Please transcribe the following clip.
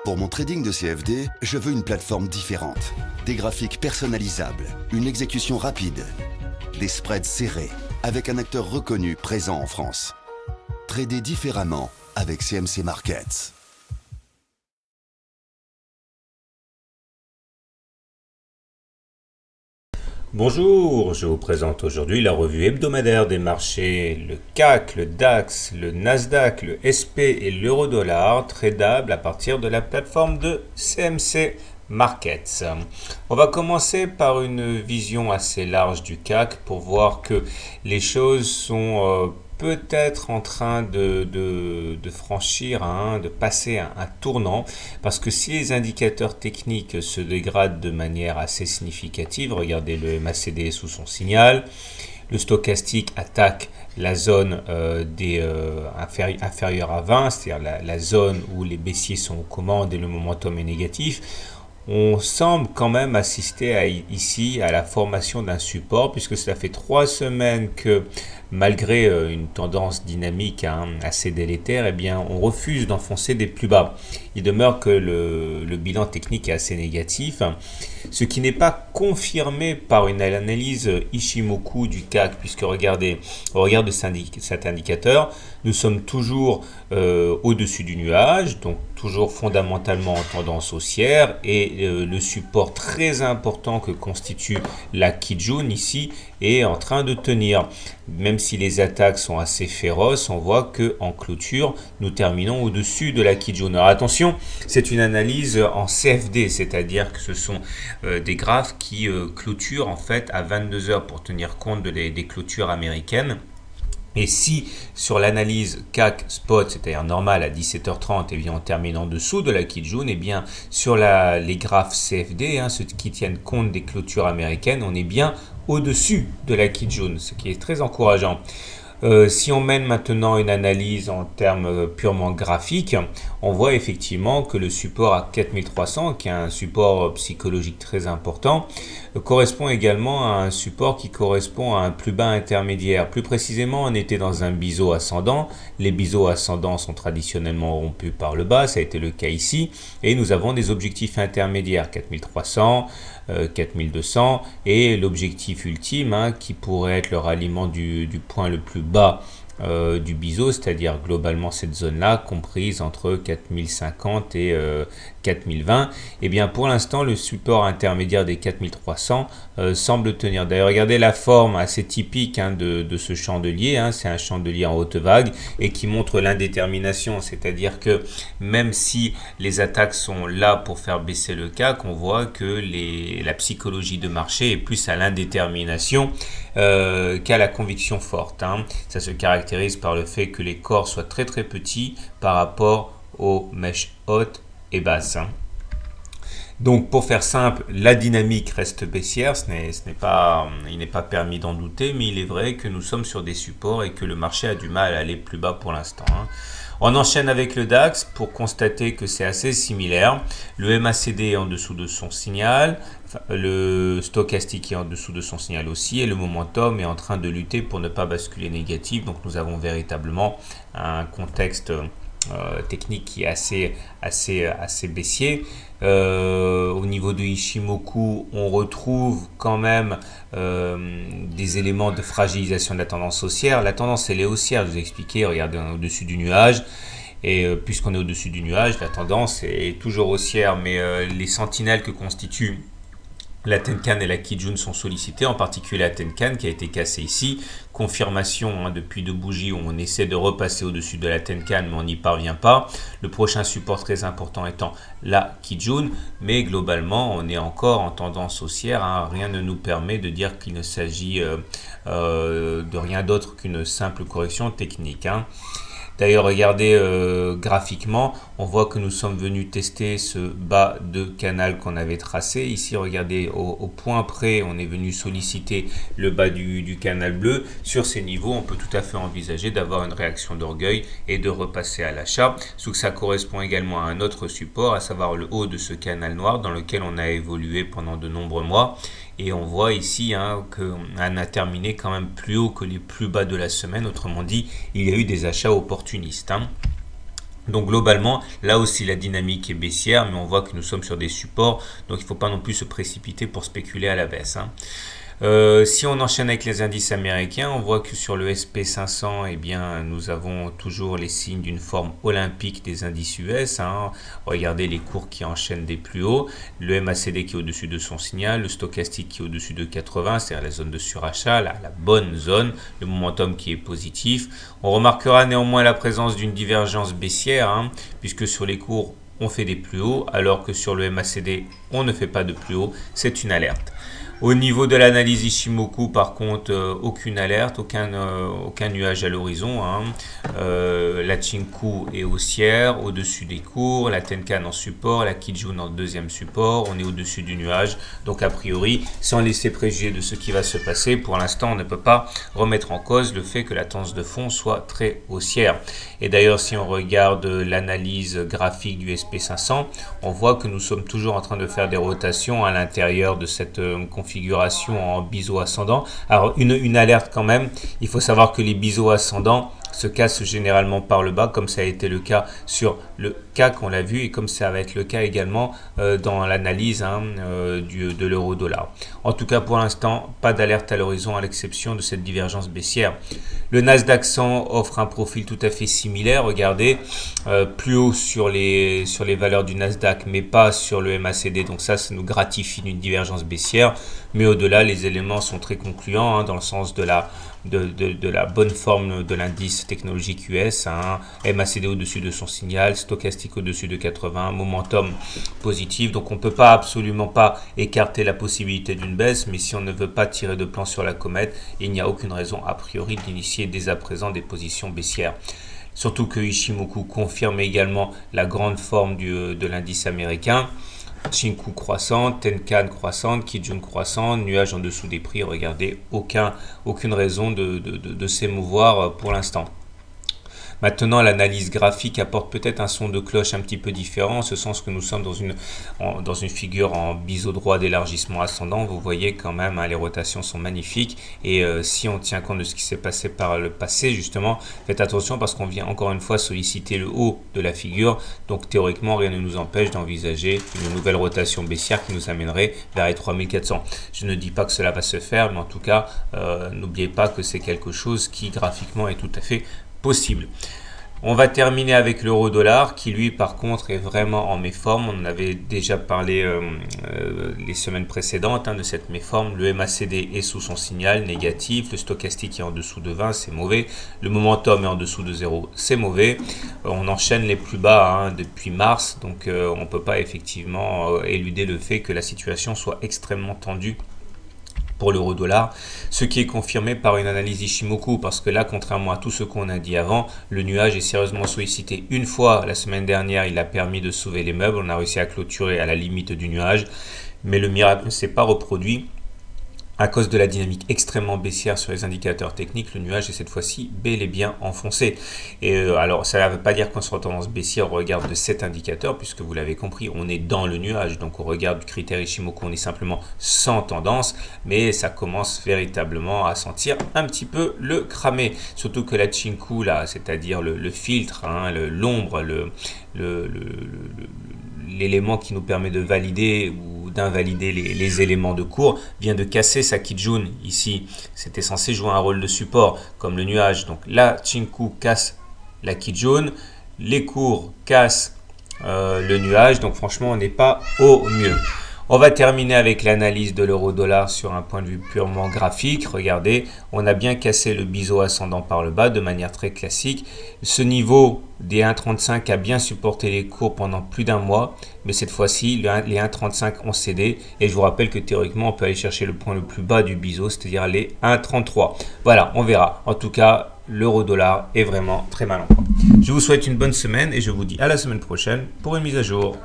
Pour mon trading de CFD, je veux une plateforme différente. Des graphiques personnalisables, une exécution rapide, des spreads serrés, avec un acteur reconnu présent en France. Trader différemment avec CMC Markets. Bonjour, je vous présente aujourd'hui la revue hebdomadaire des marchés, le CAC, le DAX, le Nasdaq, le SP et l'euro-dollar, tradables à partir de la plateforme de CMC Markets. On va commencer par une vision assez large du CAC pour voir que les choses sont peut-être en train de franchir, de passer un tournant, parce que si les indicateurs techniques se dégradent de manière assez significative, regardez le MACD sous son signal, le stochastique attaque la zone inférieure à 20, c'est-à-dire la zone où les baissiers sont aux commandes et le momentum est négatif. On semble quand même assister ici à la formation d'un support, puisque cela fait 3 semaines que, malgré une tendance dynamique assez délétère, eh bien, on refuse d'enfoncer des plus bas. Il demeure que le bilan technique est assez négatif, ce qui n'est pas confirmé par une analyse Ishimoku du CAC, puisque regardez, au regard de cet indicateur, nous sommes toujours au-dessus du nuage, donc toujours fondamentalement en tendance haussière, et le support très important que constitue la Kijun ici est en train de tenir. Même si les attaques sont assez féroces, on voit que en clôture, nous terminons au-dessus de la Kijun. Alors attention, c'est une analyse en CFD, c'est-à-dire que ce sont des graphes qui clôturent en fait à 22 heures pour tenir compte des clôtures américaines. Et si sur l'analyse CAC spot, c'est-à-dire normal à 17h30, et bien on termine en dessous de la Kijun, et bien sur les graphes CFD, ceux qui tiennent compte des clôtures américaines, on est bien au-dessus de la Kijun, ce qui est très encourageant. Si on mène maintenant une analyse en termes purement graphiques, on voit effectivement que le support à 4300, qui est un support psychologique très important, correspond également à un support qui correspond à un plus bas intermédiaire. Plus précisément, on était dans un biseau ascendant. Les biseaux ascendants sont traditionnellement rompus par le bas, ça a été le cas ici, et nous avons des objectifs intermédiaires, 4300, 4200, et l'objectif ultime qui pourrait être le ralliement du point le plus bas du biseau, c'est-à-dire globalement cette zone-là comprise entre 4050 et 4020. Et bien pour l'instant, le support intermédiaire des 4300 semble tenir. D'ailleurs, regardez la forme assez typique de ce chandelier. C'est un chandelier en haute vague et qui montre l'indétermination, c'est-à-dire que même si les attaques sont là pour faire baisser le CAC, on voit que la psychologie de marché est plus à l'indétermination qu'à la conviction forte. Ça se caractérise par le fait que les corps soient très très petits par rapport aux mèches hautes et basses. Donc pour faire simple, la dynamique reste baissière, il n'est pas permis d'en douter, mais il est vrai que nous sommes sur des supports et que le marché a du mal à aller plus bas pour l'instant. On enchaîne avec le DAX pour constater que c'est assez similaire. Le MACD est en dessous de son signal, le stochastique est en dessous de son signal aussi, et le momentum est en train de lutter pour ne pas basculer négatif. Donc nous avons véritablement un contexte technique qui est assez baissier. Au niveau de Ishimoku, on retrouve quand même des éléments de fragilisation de la tendance haussière. La tendance elle est haussière, je vous ai expliqué, regardez, on est au-dessus du nuage. Et puisqu'on est au-dessus du nuage, la tendance est toujours haussière, mais les sentinelles que constituent la Tenkan et la Kijun sont sollicités, en particulier la Tenkan qui a été cassée ici. Confirmation depuis 2 bougies où on essaie de repasser au-dessus de la Tenkan, mais on n'y parvient pas. Le prochain support très important étant la Kijun, mais globalement on est encore en tendance haussière. Rien ne nous permet de dire qu'il ne s'agit de rien d'autre qu'une simple correction technique. D'ailleurs, regardez graphiquement, on voit que nous sommes venus tester ce bas de canal qu'on avait tracé. Ici, regardez, au point près, on est venu solliciter le bas du canal bleu. Sur ces niveaux, on peut tout à fait envisager d'avoir une réaction d'orgueil et de repasser à l'achat. Sauf que ça correspond également à un autre support, à savoir le haut de ce canal noir dans lequel on a évolué pendant de nombreux mois. Et on voit ici qu'on a terminé quand même plus haut que les plus bas de la semaine. Autrement dit, il y a eu des achats opportunistes. Donc globalement, là aussi la dynamique est baissière, mais on voit que nous sommes sur des supports, donc il ne faut pas non plus se précipiter pour spéculer à la baisse, hein. Si on enchaîne avec les indices américains, on voit que sur le SP500, eh bien, nous avons toujours les signes d'une forme olympique des indices US, hein. Regardez les cours qui enchaînent des plus hauts, le MACD qui est au-dessus de son signal, le stochastique qui est au-dessus de 80, c'est-à-dire la zone de surachat, la bonne zone, le momentum qui est positif. On remarquera néanmoins la présence d'une divergence baissière, hein, puisque sur les cours, on fait des plus hauts, alors que sur le MACD, on ne fait pas de plus haut. C'est une alerte. Au niveau de l'analyse Ishimoku, par contre, aucune alerte, aucun nuage à l'horizon, hein. La Chinku est haussière, au-dessus des cours, la Tenkan en support, la Kijun en deuxième support, on est au-dessus du nuage. Donc a priori, sans laisser préjuger de ce qui va se passer, pour l'instant, on ne peut pas remettre en cause le fait que la tendance de fond soit très haussière. Et d'ailleurs, si on regarde l'analyse graphique du SP500, on voit que nous sommes toujours en train de faire des rotations à l'intérieur de cette configuration en biseau ascendant. Alors une alerte quand même, il faut savoir que les biseaux ascendants se cassent généralement par le bas, comme ça a été le cas sur le CAC, on l'a vu, et comme ça va être le cas également dans l'analyse, hein, de l'euro-dollar. En tout cas, pour l'instant, pas d'alerte à l'horizon à l'exception de cette divergence baissière. Le Nasdaq 100 offre un profil tout à fait similaire. Regardez, plus haut sur les valeurs du Nasdaq, mais pas sur le MACD. Donc ça nous gratifie d'une divergence baissière. Mais au-delà, les éléments sont très concluants, hein, dans le sens de la bonne forme de l'indice technologique US, hein, MACD au-dessus de son signal, stochastique au-dessus de 80, momentum positif. Donc on ne peut pas absolument pas écarter la possibilité d'une baisse, mais si on ne veut pas tirer de plan sur la comète, il n'y a aucune raison a priori d'initier dès à présent des positions baissières. Surtout que Ishimoku confirme également la grande forme de l'indice américain. Chinku croissante, Tenkan croissante, Kijun croissante, nuage en dessous des prix. Regardez, aucune raison de s'émouvoir pour l'instant. Maintenant, l'analyse graphique apporte peut-être un son de cloche un petit peu différent, en ce sens que nous sommes dans une figure en biseau droit d'élargissement ascendant. Vous voyez quand même, hein, les rotations sont magnifiques. Et si on tient compte de ce qui s'est passé par le passé, justement, faites attention parce qu'on vient encore une fois solliciter le haut de la figure. Donc théoriquement, rien ne nous empêche d'envisager une nouvelle rotation baissière qui nous amènerait vers les 3400. Je ne dis pas que cela va se faire, mais en tout cas, n'oubliez pas que c'est quelque chose qui graphiquement est tout à fait possible. On va terminer avec l'euro-dollar qui lui par contre est vraiment en méforme. On en avait déjà parlé les semaines précédentes, hein, de cette méforme. Le MACD est sous son signal négatif, le stochastique est en dessous de 20, c'est mauvais. Le momentum est en dessous de 0, c'est mauvais. On enchaîne les plus bas, hein, depuis mars, donc on ne peut pas effectivement éluder le fait que la situation soit extrêmement tendue pour l'euro-dollar, ce qui est confirmé par une analyse Ishimoku, parce que là, contrairement à tout ce qu'on a dit avant, le nuage est sérieusement sollicité. Une fois, la semaine dernière, il a permis de sauver les meubles, on a réussi à clôturer à la limite du nuage, mais le miracle ne s'est pas reproduit. À cause de la dynamique extrêmement baissière sur les indicateurs techniques, le nuage est cette fois-ci bel et bien enfoncé. Et alors, ça ne veut pas dire qu'on sera en tendance baissière au regard de cet indicateur, puisque vous l'avez compris, on est dans le nuage. Donc, au regard du critère Ishimoku, on est simplement sans tendance, mais ça commence véritablement à sentir un petit peu le cramé. Surtout que la Chinku, là, c'est-à-dire le filtre, hein, l'ombre, l'élément qui nous permet de valider ou d'invalider les éléments de cours, vient de casser sa Kijun ici. C'était censé jouer un rôle de support comme le nuage. Donc la Chinku casse la Kijun, les cours cassent le nuage. Donc franchement, on n'est pas au mieux. On va terminer avec l'analyse de l'euro-dollar sur un point de vue purement graphique. Regardez, on a bien cassé le biseau ascendant par le bas de manière très classique. Ce niveau des 1,35 a bien supporté les cours pendant plus d'un mois, mais cette fois-ci, les 1,35 ont cédé. Et je vous rappelle que théoriquement, on peut aller chercher le point le plus bas du biseau, c'est-à-dire les 1,33. Voilà, on verra. En tout cas, l'euro-dollar est vraiment très mal en point. Je vous souhaite une bonne semaine et je vous dis à la semaine prochaine pour une mise à jour.